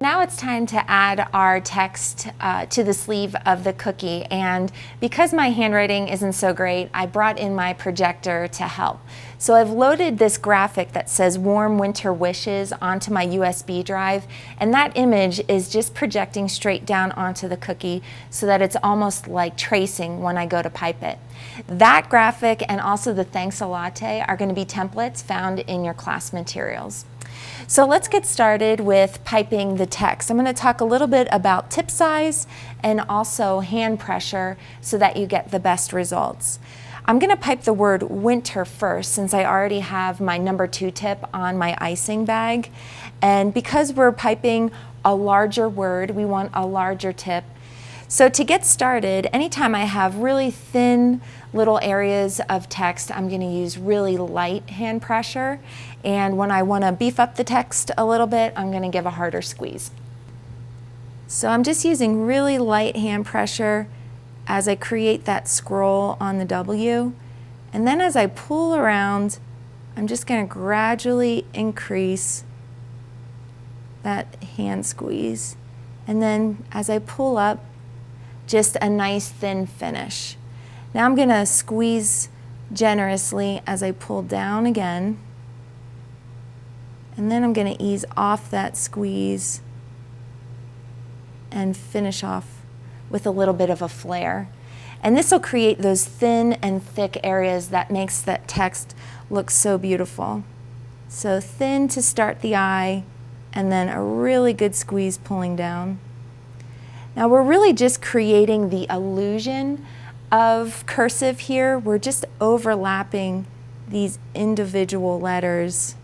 Now it's time to add our text to the sleeve of the cookie, and because my handwriting isn't so great, I brought in my projector to help. So I've loaded this graphic that says warm winter wishes onto my USB drive, and that image is just projecting straight down onto the cookie so that it's almost like tracing when I go to pipe it. That graphic and also the thanks a latte are going to be templates found in your class materials. So let's get started with piping the text. I'm going to talk a little bit about tip size and also hand pressure so that you get the best results. I'm going to pipe the word winter first since I already have my number 2 tip on my icing bag. And because we're piping a larger word, we want a larger tip. So to get started, anytime I have really thin little areas of text, I'm going to use really light hand pressure. And when I want to beef up the text a little bit, I'm going to give a harder squeeze. So I'm just using really light hand pressure as I create that scroll on the W. And then as I pull around, I'm just going to gradually increase that hand squeeze. And then as I pull up, just a nice thin finish. Now I'm going to squeeze generously as I pull down again. And then I'm going to ease off that squeeze and finish off with a little bit of a flare. And this will create those thin and thick areas that makes that text look so beautiful. So thin to start the eye, and then a really good squeeze pulling down. Now we're really just creating the illusion of cursive here. We're just overlapping these individual letters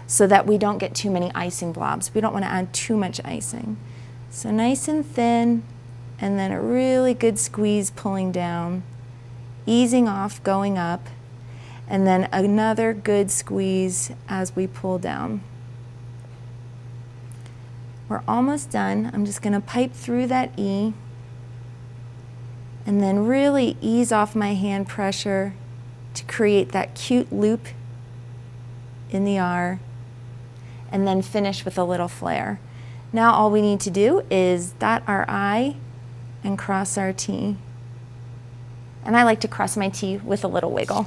so that we don't get too many icing blobs. We don't want to add too much icing. So nice and thin, and then a really good squeeze pulling down, easing off, going up, and then another good squeeze as we pull down. We're almost done. I'm just going to pipe through that E and then really ease off my hand pressure to create that cute loop in the R, and then finish with a little flare. Now all we need to do is dot our I and cross our T. And I like to cross my T with a little wiggle.